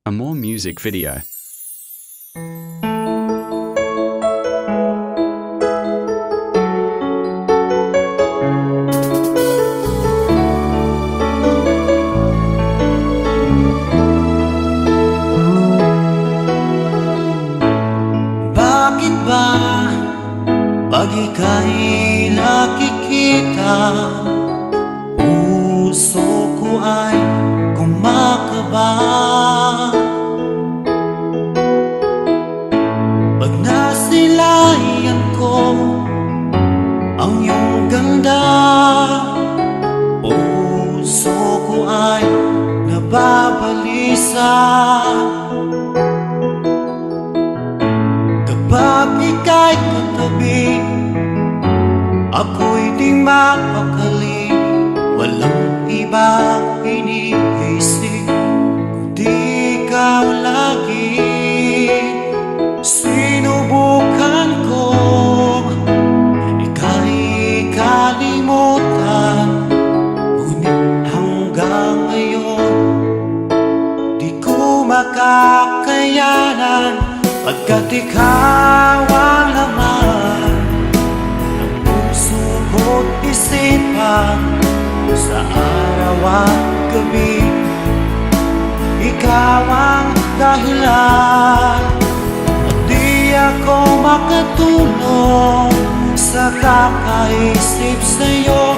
A more music video. Bakit ba pag ika'y nakikita, puso ko ay kumakaba? Pag nasilayan ko ang iyong ganda, puso ko ay nababalisa. Kapag ika'y katabi, ako'y di mapakali. Walang ibang iniisip kundi ikaw lagi. Sinubukan ko ika'y kalimutan, ngunit hanggang ngayon di ko makakayanan. Pagkat ikaw ang laman ng puso ko't isipan, sa araw at gabi ikaw ang dahilan. At di ako makatulog sa kakaisip sa'yo,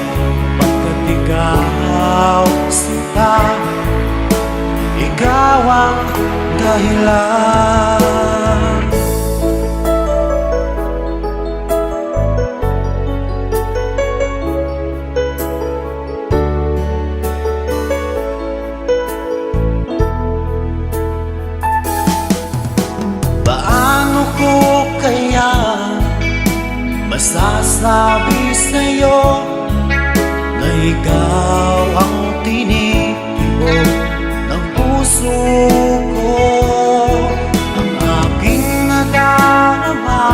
pagkat ikaw sinta, ikaw ang dahilan. Paano ko kaya masasabi sa'yo na ikaw ang tinitibok ng puso ko? Ang aking nadarama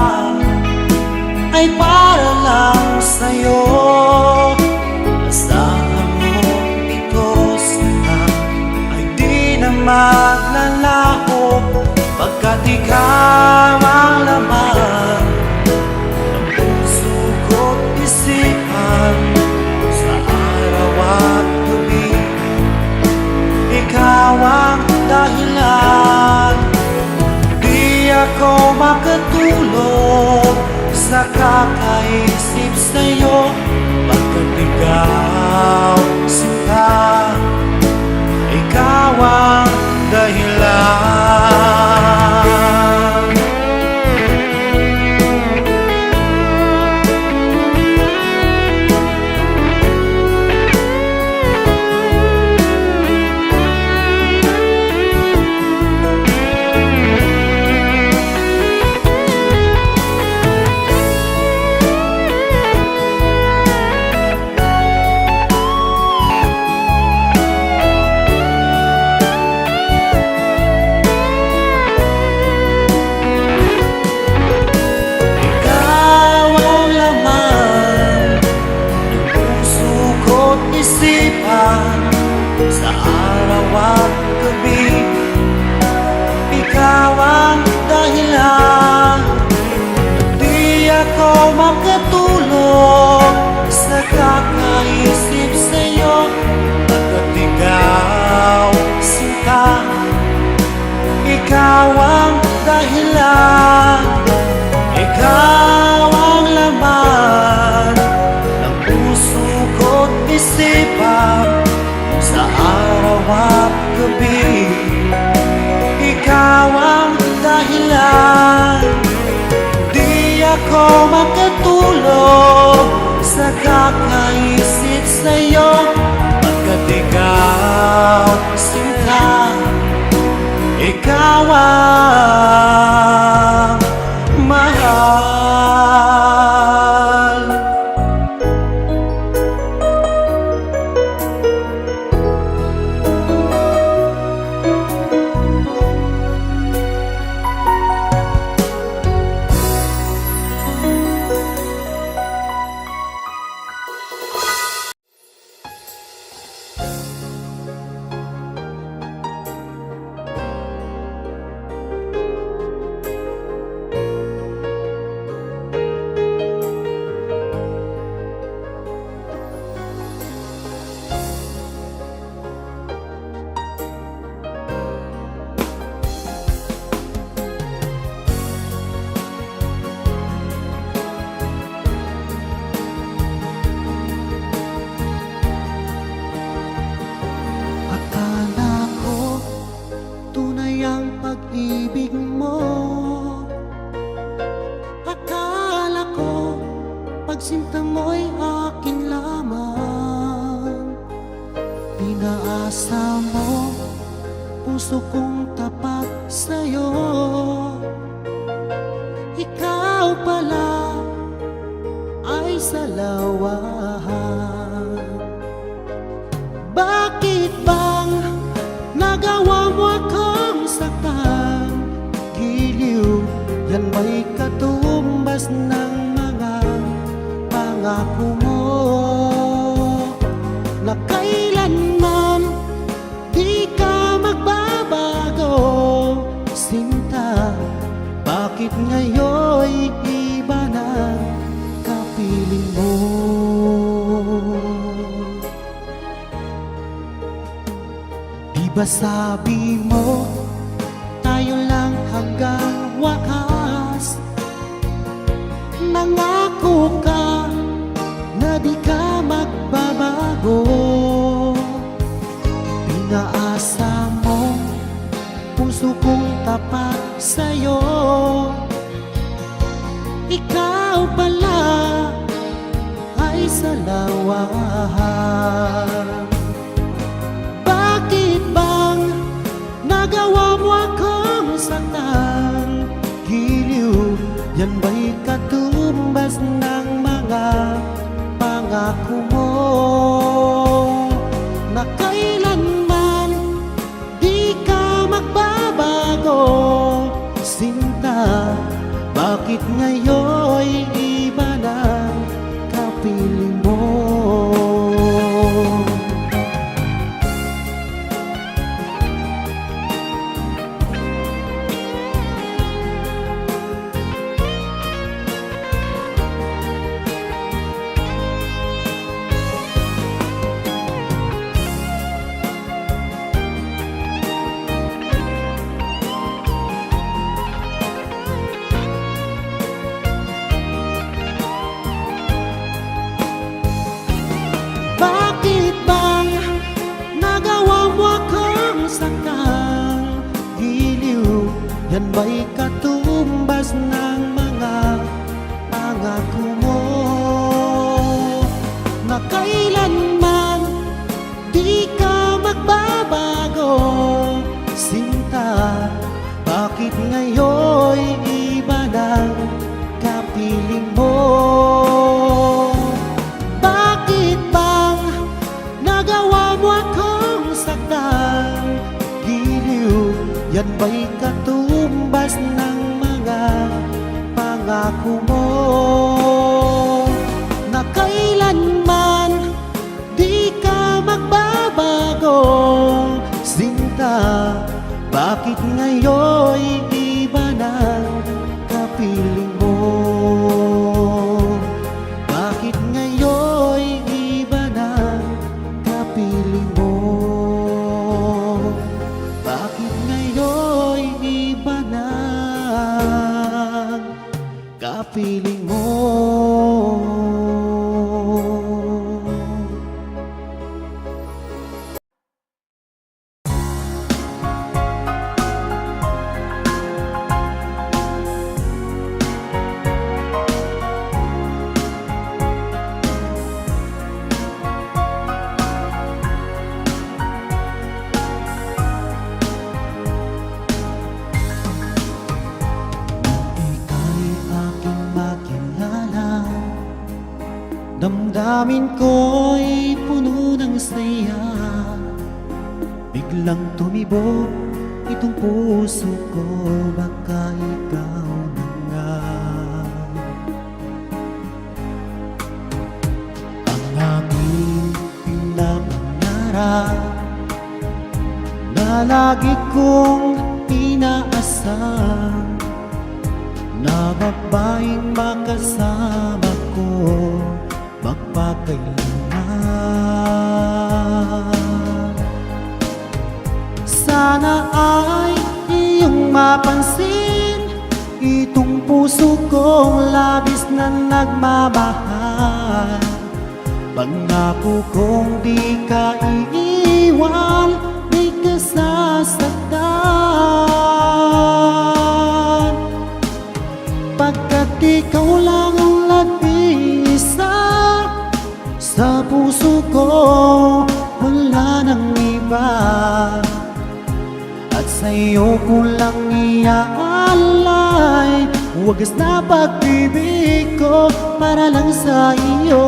ay para lang sa'yo. Asahan mo ito sana ay di na maglalaho, pagkat ikaw ang laman ng puso ko't isipan, sa araw at gabi ikaw ang dahilan. Di ako makatulog sa kakaisip sa'yo, pagkat ikaw sinta, ikaw ang dahilan. Sa araw at gabi ikaw ang dahilan. Di ako makatulog sa kakaisip sa'yo, pagkat ikaw sinta, ikaw ang dahilan. Ikaw ang laman ng puso ko't isipan, sa araw at gabi ikaw ang dahilan. Di ako makatulog sa kakaisip sa'yo, pagkat ikaw sinta, ikaw ang mahal. ang pag-ibig mo. Akala ko pagsinta mo'y akin lamang. Pinaasa mo puso kong tapat sa'yo. Ikaw pala ay salawahan. Bakit bang nagawa mo akong saktan? Giliw, yan ba'y katumbas ng mga pangako mo? Na kailanman di ka magbabago, sinta. Bakit ngayon'y iba na kapiling mo? Di ba sabi mo tayo lang hanggang wakas? Nangako ka na di ka magbabago. Pinaasa mo puso kong tapat sa'yo. Ikaw pala ay salawahan. Bakit bang nagawa mo akong saktan? Giliw, yan ba'y katumbas ng mga pangako mo? Na kailanman di ka magbabago, sinta. Bakit ngayon'y iba na kapiling mo? Bakit bang nagawa mo akong saktan? Giliw, yan ba'y katumbas ng mga pangako mo? Na kailanman di ka magbabago, sinta. Bakit ngayon'y iba ng kapiling mo? Bakit bang nagawa mo akong saktan? Giliw, yan ba'y katumbas ng mga pangako mo? Na kailanman di ka magbabago, sinta. Bakit ngayon'y iba ng kapiling mo? Bakit ngayon'y iba ng kapiling mo? Bakit ngayon'y iba ng kapiling mo? Damdamin ko'y puno ng saya. Biglang tumibok itong puso ko. Baka ikaw na nga ang aking pinapangarap na lagi kong inaasahan, na babaeng makasama ko magpakailanman. Sana ay iyong mapansin itong puso kong labis na nagmamahal. Pangako kong di ka iiwan, di ka sasaktan. sa'yo ko lang iaalay wagas na pag-ibig ko para lang sa iyo.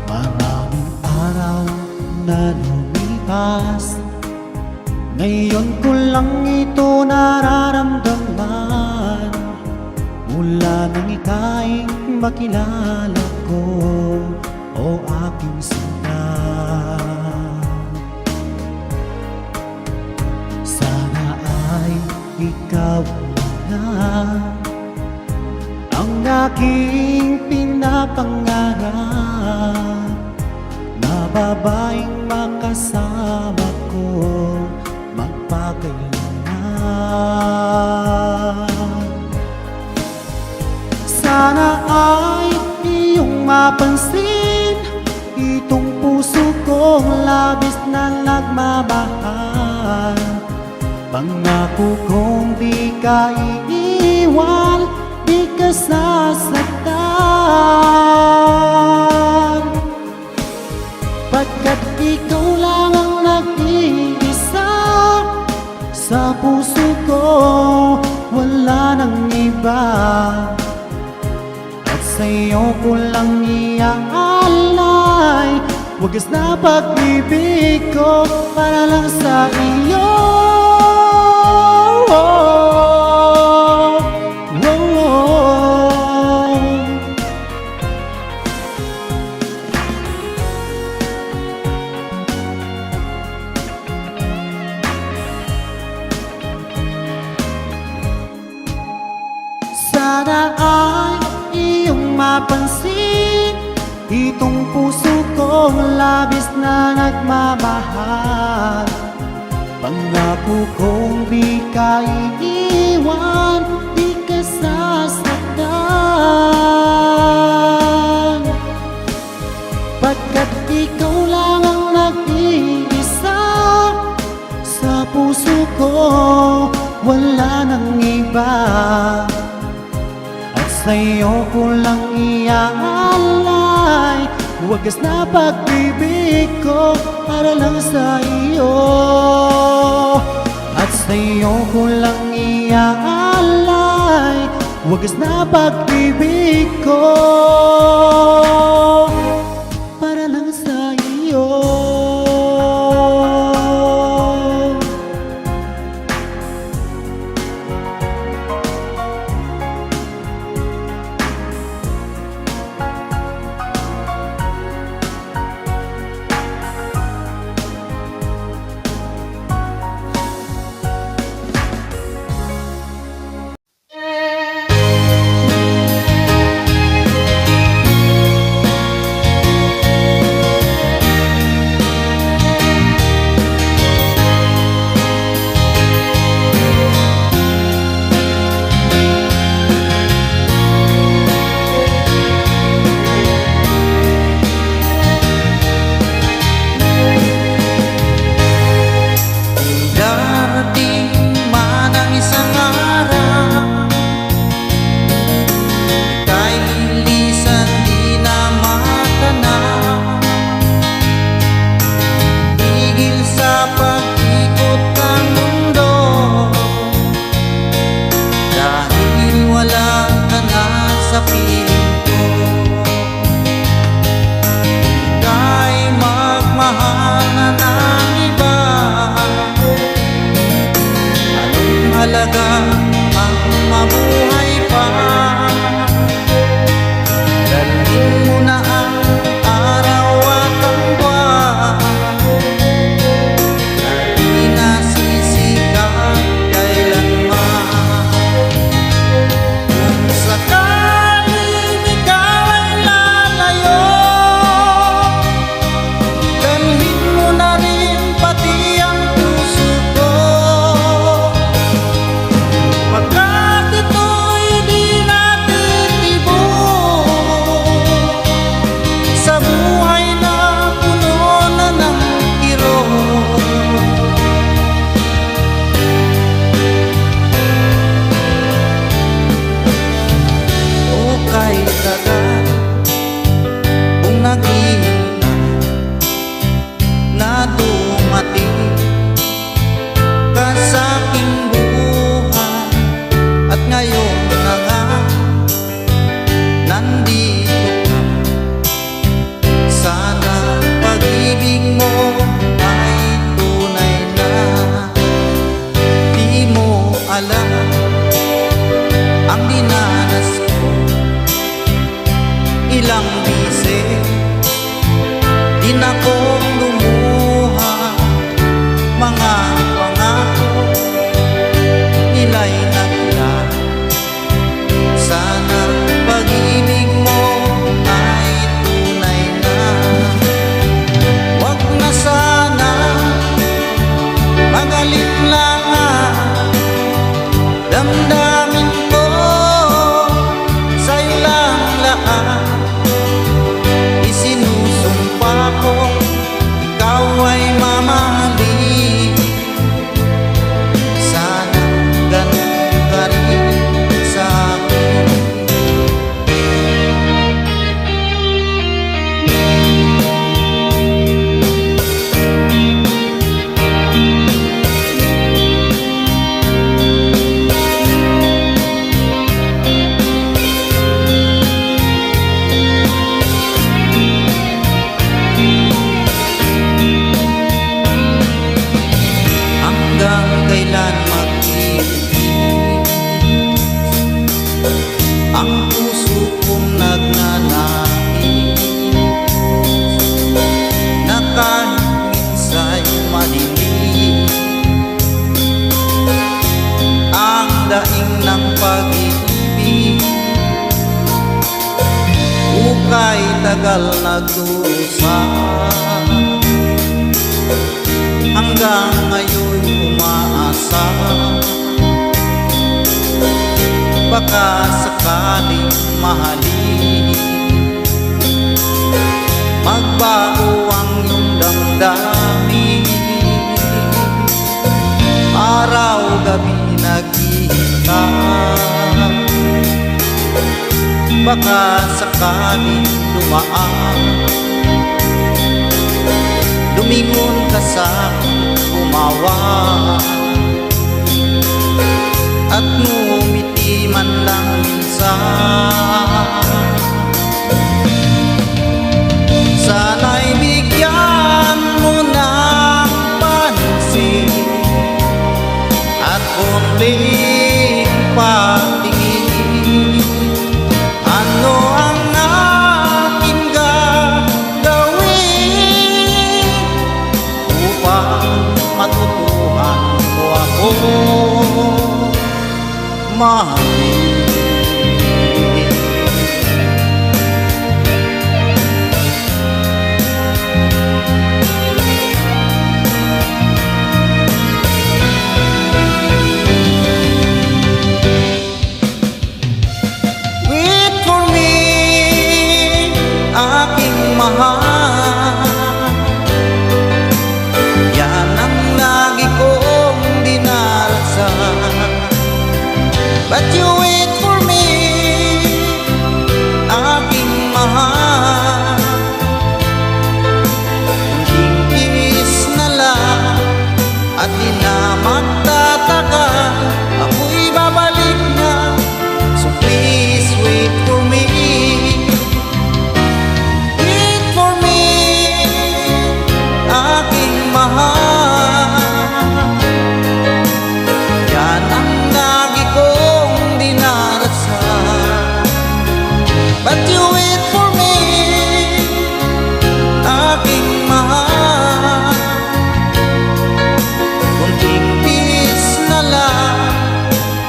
Maraming araw na lumipas, ngayon ko lang ito nararamdaman. Mula nang ika'y makilala ko, o aking sinta. Sana ay ikaw na ang aking pinapangarap, na babaeng makasama ko magpakailanman. Sana ay iyong mapansin itong puso kong labis na nagmamahal. Pangako kong di ka iiwan, di ka sasaktan, pagkat ikaw lang ang nag-iisa sa puso ko, wala nang iba. At sa'yo ko lang iaalay wagas na pag-ibig ko para lang sa iyo. Sana ay iyong mapansin itong puso kong labis na nagmamahal. Pangako kong di ka iiwan, di ka sasaktan, pagkat ikaw lang ang nag-iisa sa puso ko, wala nang iba. Sa'yo ko lang iaalay wagas na pag-ibig ko para lang sa iyo. At sa'yo ko lang iaalay wagas na pag-ibig ko para lang sa iyo. tagal nagdusa, hanggang ngayon umaasa, baka sakaling mahalin, magbago ang iyong damdamin. Araw-gabi naghihintay, baka sakaling dumaan, lumingon ka sa'kin, umawa, at ngumiti man lang minsan. Sana'y bigyan mo ng pansin at konting patingin. Ano ang aking gagawin upang matutuhan mo ako mahalin? Aking mahal, yan ang lagi kong dinarasal. But you wait for me, aking mahal. Hingkis na lang at di na magtatagal, ako'y babalik na. So please wait for me. Yan ang lagi kong dinarasal. But you wait for me, aking mahal. Kunting peace na lang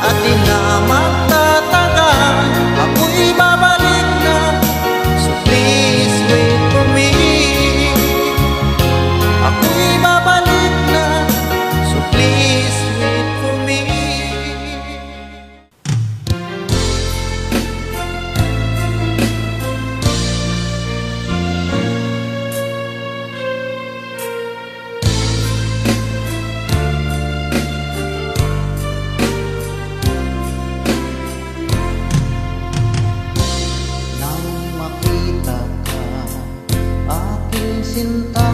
at di na magtatagal, ako'y babalik na. So please wait for me, ako'y babalik na. So please wait for me. Nang makita ka, aking sinta,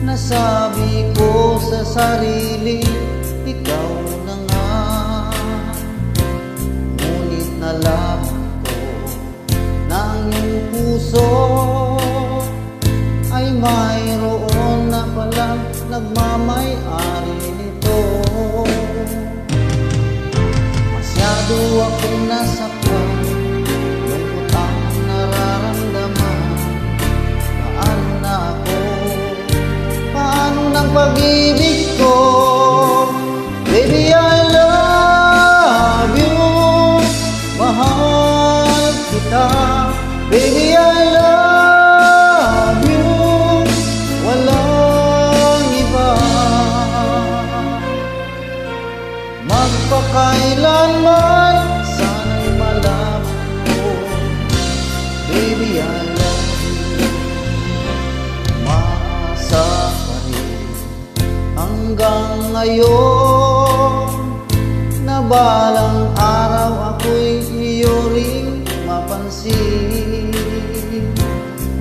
nasabi ko sa sarili, ikaw na nga. Ngunit nalaman ko ng iyong puso ay mayroon na palang nagmamay-ari nito. Masyado akong nasaktan, lungkot ang nararamdaman. Paano na ako? Paano ng pag-ibig ko? Baby, I love you, mahal kita. Baby, I love you, walang iba. Magpakailanman sana'y malaman ko, baby, I love you. Maasa pa rin hanggang ngayon na balang araw ako'y iyo ring mapansin.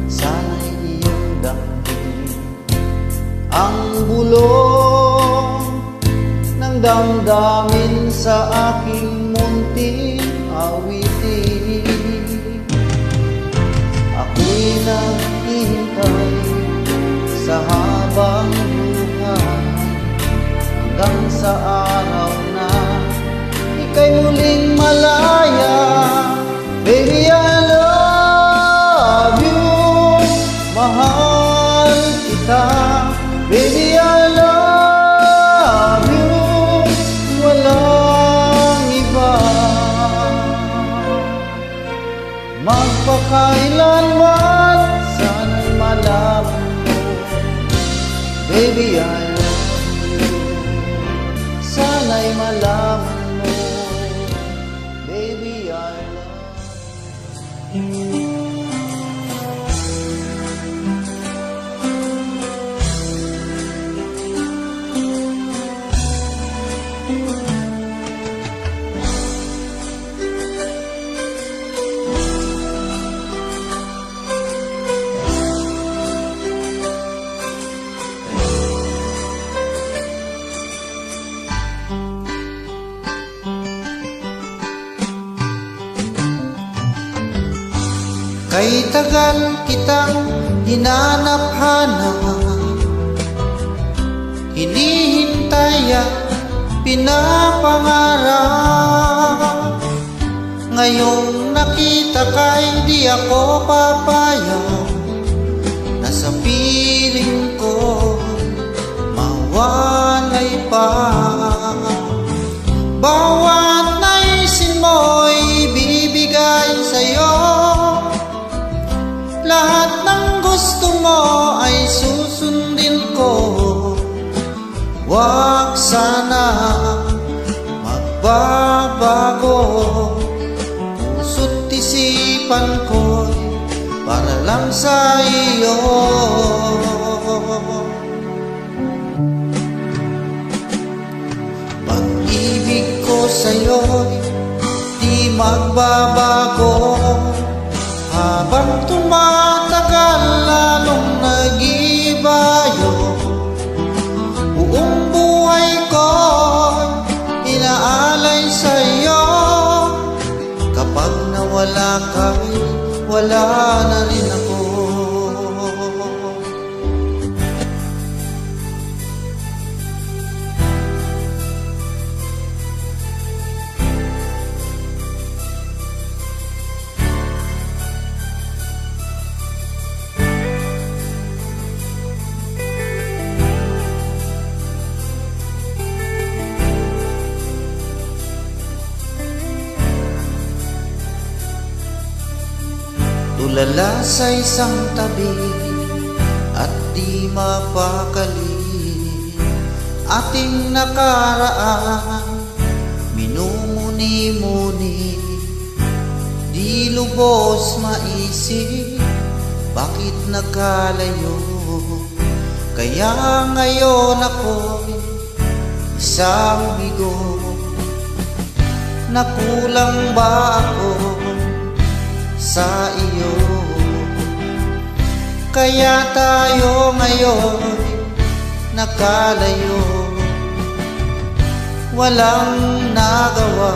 Sana'y iyong damdamin ang bulong ng damdamin sa aking munting awitin. Ako'y naghihintay sa habang buhay, hanggang sa araw na ika'y muling malaya. Baby, I love you, mahal kita. Baby, I love you, walang iba. magpakailanman. Sana'y malaman mo, baby, I love you. Sana'y malaman mo, baby, I love you. Kay tagal kitang hinanap-hanap, hinihintay at pinapangarap. Ngayong nakita ka'y di ako papayag, na sa piling ko mawalay pa. Bawat naisin mo'y bibigay sa'yo, lahat ng gusto mo ay susundin ko. Huwag sana magbabago, puso't isipan ko'y para lang sa iyo. Pag-ibig ko sa'yo'y di magbabago, habang tumatagal lalong nag-ibayo. Buong buhay ko inaalay sa'yo, kapag nawala ka'y wala na rin ako. Tulala sa isang tabi at di mapakali, ating nakaraan minumuni-muni. Di lubos maisip bakit nagkalayo, kaya ngayon ako'y isang bigo. Nakulang ba ako sa iyo? Kaya tayo ngayon nakalayo. Walang nagawa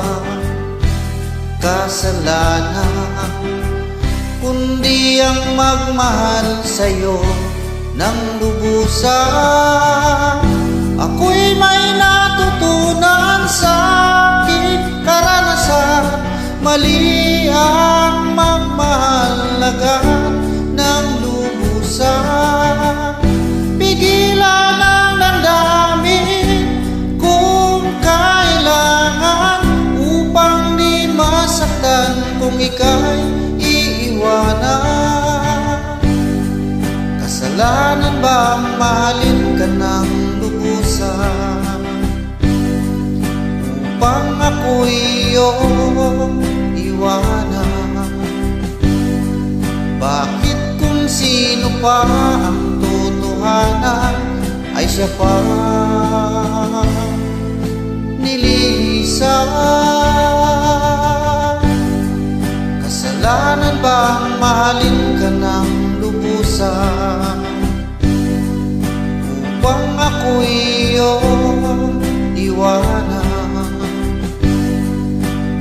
kasalanan, kundi ang magmahal sa'yo ng lubusan. Ako'y may natutunan sa aking karanasan, mali ang magmahal agad ng lubusan. Pigilan ang damdamin kung kailangan, upang di masaktan kung ika'y iiwanan. Kasalanan ba ang mahalin ka ng lubusan, upang ako'y iyong iwanan? Bakit kung sino pa ang totohanan ay siya pa nililisan? Kasalanan ba ang mahalin ka ng lubusan, upang ako'y iyong iwanan?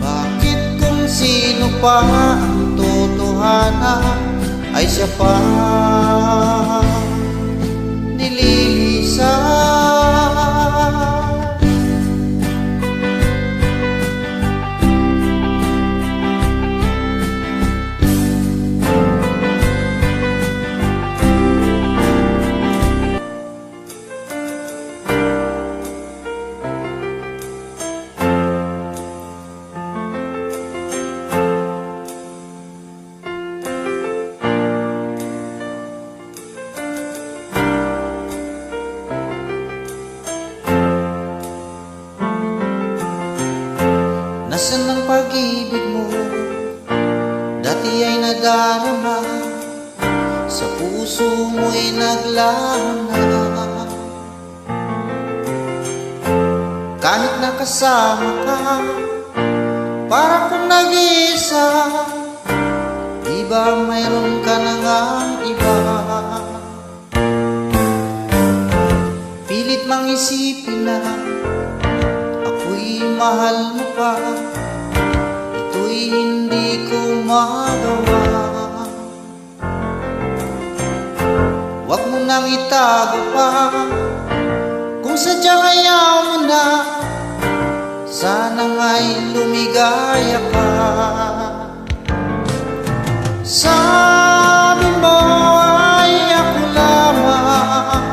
Bakit kung sino pa ang totohanan ay siya pa nililisan? Nasaan ang pag-ibig mo? Dati ay nadarama, sa puso mo'y naglaho na. Kahit nakasama ka, para kung nag-iisa, di ba mayroon ka na ngang iba? Pilit mang isipin na ako'y mahal mo pa, ito'y hindi ko magawa. Huwag mo nang itago pa, kung sadyang ayaw mo na, sana nga'y lumigaya ka. Sabi mo ay ako lamang,